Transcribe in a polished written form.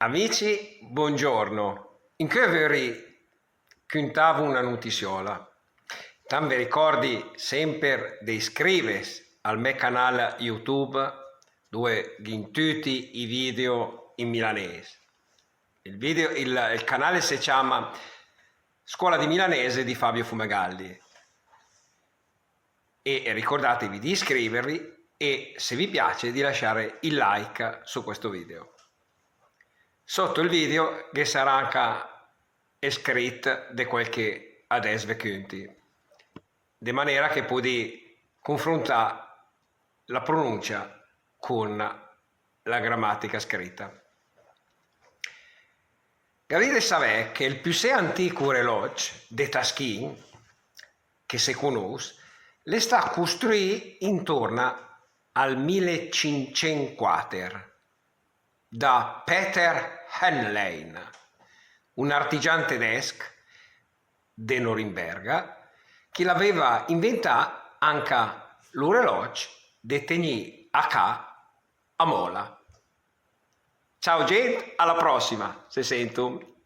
Amici, buongiorno. In che veri contavo una noticiola. Tan vi ricordi sempre di iscriversi al mio canale YouTube dove ghin tutti i video in milanese. Il canale si chiama Scuola di Milanese di Fabio Fumagalli. E ricordatevi di iscrivervi e, se vi piace, di lasciare il like su questo video. Sotto il video che sarà anche scritto di quel che adesso vi conti, di maniera che potete confrontare la pronuncia con la grammatica scritta. Avete sapere che il più antico reloj di Taschin che si conosce le sta costruito intorno al 1504 da Peter Henlein, un artigiano tedesco di Norimberga che l'aveva inventato anche l'orologio di tenere a mola. Ciao gente, alla prossima, se sento.